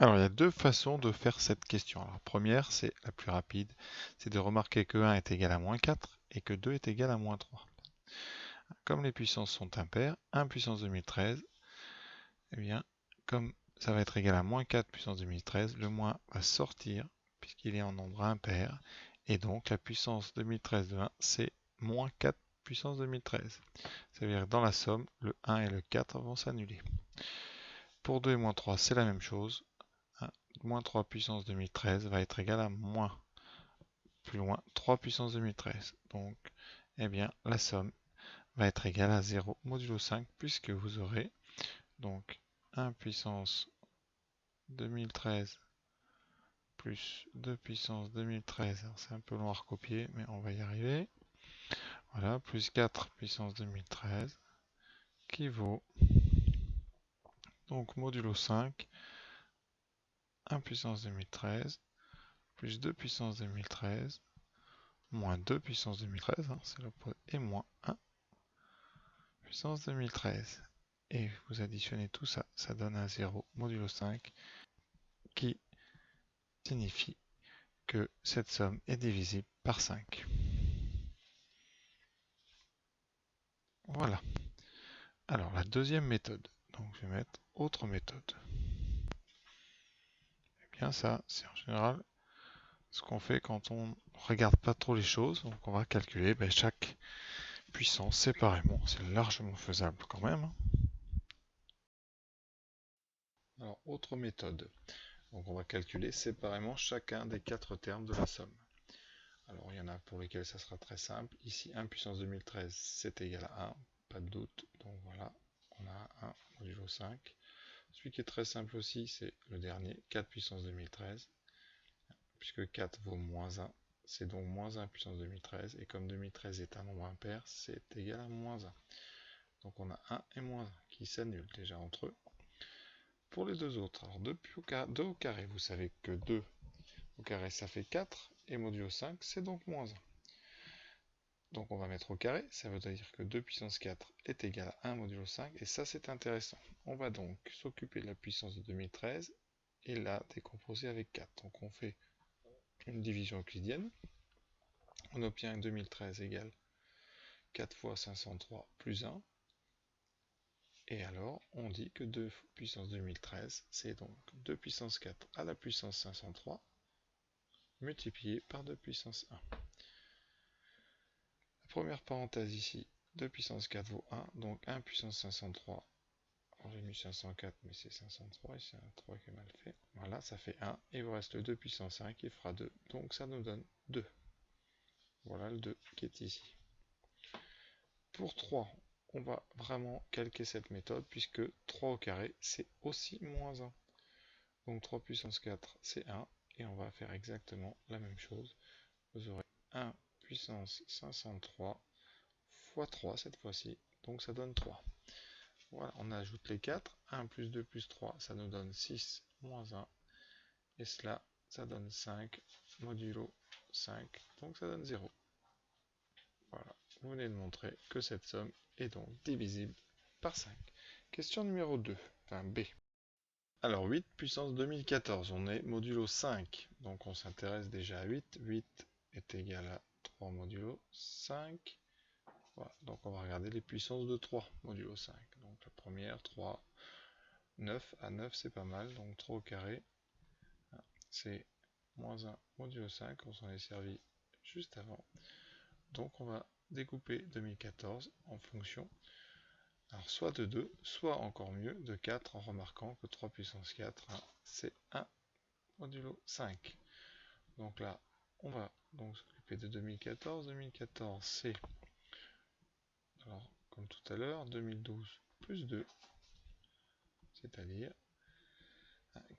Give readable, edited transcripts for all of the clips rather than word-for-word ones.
Alors, il y a deux façons de faire cette question. Alors, la première, c'est la plus rapide, c'est de remarquer que 1 est égal à moins 4 et que 2 est égal à moins 3. Comme les puissances sont impaires, 1 puissance 2013, eh bien, comme ça va être égal à moins 4 puissance 2013, le moins va sortir puisqu'il est en nombre impair. Et donc, la puissance 2013 de 1, c'est moins 4 puissance 2013. Ça veut dire que dans la somme, le 1 et le 4 vont s'annuler. Pour 2 et moins 3, c'est la même chose. Moins 3 puissance 2013 va être égal à moins, plus loin, 3 puissance 2013. Donc, eh bien, la somme va être égale à 0 modulo 5 puisque vous aurez donc 1 puissance 2013 plus 2 puissance 2013. C'est un peu long à recopier, mais on va y arriver. Voilà, plus 4 puissance 2013 qui vaut donc modulo 5, 1 puissance 2013 plus 2 puissance 2013 moins 2 puissance 2013, c'est l'opposé, et moins 1 puissance 2013. Et vous additionnez tout ça, ça donne un 0 modulo 5 qui signifie que cette somme est divisible par 5. Voilà. Alors la deuxième méthode, donc je vais mettre autre méthode. Et bien ça, c'est en général ce qu'on fait quand on regarde pas trop les choses. Donc on va calculer chaque puissance séparément. C'est largement faisable quand même. Alors autre méthode. Donc on va calculer séparément chacun des 4 termes de la somme. Alors il y en a pour lesquels ça sera très simple. Ici 1 puissance 2013 c'est égal à 1, pas de doute. Donc voilà, on a 1 modulo 5. Celui qui est très simple aussi, c'est le dernier, 4 puissance 2013, puisque 4 vaut moins 1, c'est donc moins 1 puissance 2013, et comme 2013 est un nombre impair, c'est égal à moins 1. Donc on a 1 et moins 1 qui s'annulent déjà entre eux. Pour les deux autres, alors 2 au carré, vous savez que 2 au carré ça fait 4, et modulo 5 c'est donc moins 1. Donc on va mettre au carré, ça veut dire que 2 puissance 4 est égal à 1 modulo 5, et ça c'est intéressant. On va donc s'occuper de la puissance de 2013, et la décomposer avec 4. Donc on fait une division euclidienne, on obtient 2013 égale 4 fois 503 plus 1, et alors on dit que 2 puissance 2013, c'est donc 2 puissance 4 à la puissance 503, multiplié par 2 puissance 1. La première parenthèse ici, 2 puissance 4 vaut 1, donc 1 puissance 503. Alors j'ai mis 504, mais c'est 503, et c'est un 3 qui est mal fait. Voilà, ça fait 1, et il vous reste le 2 puissance 5 qui fera 2, donc ça nous donne 2. Voilà le 2 qui est ici. Pour 3, on va vraiment calquer cette méthode, puisque 3 au carré, c'est aussi moins 1. Donc 3 puissance 4, c'est 1, et on va faire exactement la même chose. Vous aurez 1 puissance 503 fois 3 cette fois-ci, donc ça donne 3. Voilà, on ajoute les 4, 1 plus 2 plus 3, ça nous donne 6 moins 1, et cela, ça donne 5 modulo 5, donc ça donne 0. Voilà, vous venez de montrer que cette somme est donc divisible par 5. Question numéro 2, enfin B. Alors 8 puissance 2014, on est modulo 5, donc on s'intéresse déjà à 8. 8 est égal à 3 modulo 5. Voilà, donc on va regarder les puissances de 3 modulo 5. Donc la première, 3, 9, à 9 c'est pas mal, donc 3 au carré, c'est moins 1 modulo 5, on s'en est servi juste avant. Donc on va découper 2014 en fonction, alors soit de 2, soit encore mieux de 4, en remarquant que 3 puissance 4, c'est 1 modulo 5. Donc là, on va donc s'occuper de 2014. 2014, c'est, alors comme tout à l'heure, 2012 plus 2, c'est-à-dire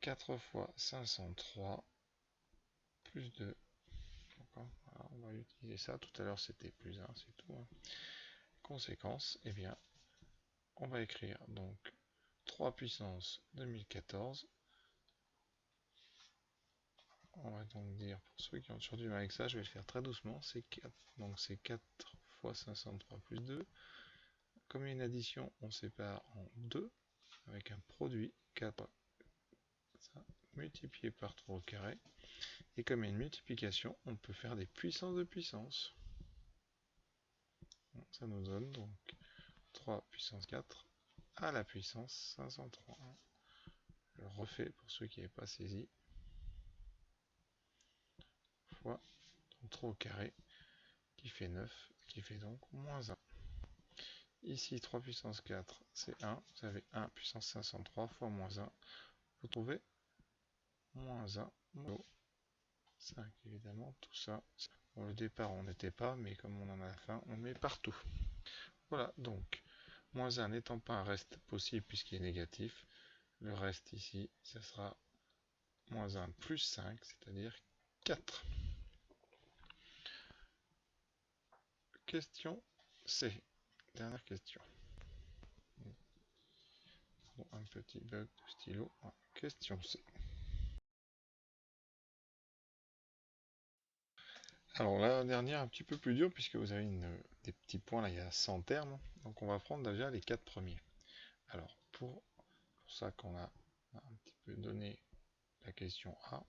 4 fois 503 plus 2. Voilà, on va utiliser ça. Tout à l'heure, c'était plus 1, c'est tout. Conséquence, eh bien, on va écrire donc 3 puissance 2014. On va donc dire, pour ceux qui ont toujours du mal avec ça, je vais le faire très doucement, c'est 4. Donc c'est 4 fois 503 plus 2. Comme il y a une addition, on sépare en 2 avec un produit 4. Ça, multiplié par 3 au carré. Et comme il y a une multiplication, on peut faire des puissances de puissance. Bon, ça nous donne donc 3 puissance 4 à la puissance 503. Je le refais pour ceux qui n'avaient pas saisi. Fois 3 au carré, qui fait 9, qui fait donc moins 1. Ici, 3 puissance 4, c'est 1. Vous avez 1 puissance 503 fois moins 1. Vous trouvez moins 1, moins 5, évidemment, tout ça. Bon, au départ, on n'était pas, mais comme on en a la fin, on met partout. Voilà, donc, moins 1 n'étant pas un reste possible puisqu'il est négatif, le reste ici, ce sera moins 1 plus 5, c'est-à-dire 4. Question C. Dernière question. Bon, un petit bug de stylo. Question C. Alors la dernière un petit peu plus dure puisque vous avez des petits points là, il y a 100 termes. Donc on va prendre déjà les 4 premiers. Alors pour ça qu'on a un petit peu donné la question A,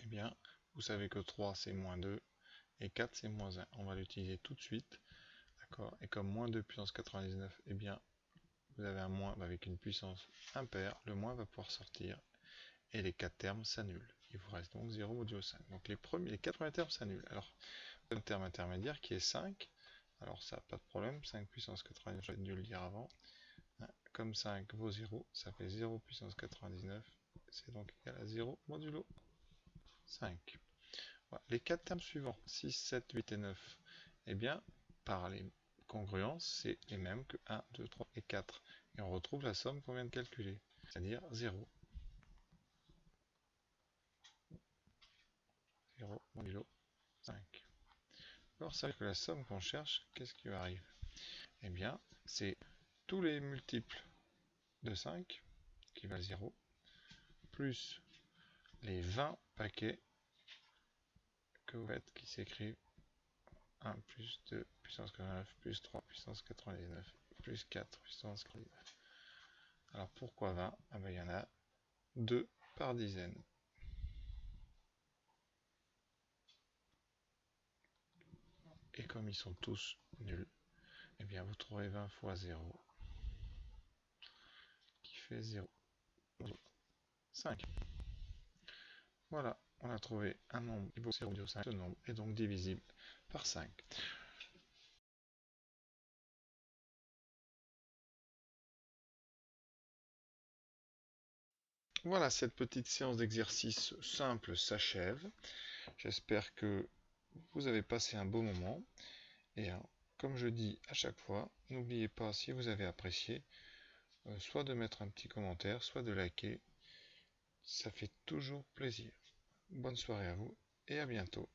eh bien vous savez que 3 c'est moins 2 et 4 c'est moins 1. On va l'utiliser tout de suite. D'accord. Et comme moins 2 puissance 99, eh bien vous avez un moins avec une puissance impaire, le moins va pouvoir sortir et les 4 termes s'annulent. Il vous reste donc 0 modulo 5. Donc les 4 premiers termes s'annulent. Alors, un terme intermédiaire qui est 5. Alors ça, pas de problème. 5 puissance 99, j'aurais dû le dire avant. Comme 5 vaut 0, ça fait 0 puissance 99. C'est donc égal à 0 modulo 5. Voilà. Les 4 termes suivants, 6, 7, 8 et 9, eh bien, par les congruences, c'est les mêmes que 1, 2, 3 et 4. Et on retrouve la somme qu'on vient de calculer, c'est-à-dire 0. 0 modulo 5. Alors, ça veut dire que la somme qu'on cherche, qu'est-ce qui arrive? Eh bien, c'est tous les multiples de 5, qui valent 0, plus les 20 paquets que vous faites, qui s'écrivent 1 plus 2 puissance 89, plus 3 puissance 99, plus 4 puissance 99. Alors, pourquoi 20? Ah ben, il y en a 2 par dizaine. Et comme ils sont tous nuls, eh bien vous trouvez 20 fois 0, qui fait 0. 5. Voilà, on a trouvé un nombre qui vaut 0,5. Ce nombre est donc divisible par 5. Voilà, cette petite séance d'exercice simple s'achève. J'espère que vous avez passé un beau moment. Et comme je dis à chaque fois, n'oubliez pas, si vous avez apprécié, soit de mettre un petit commentaire, soit de liker. Ça fait toujours plaisir. Bonne soirée à vous et à bientôt.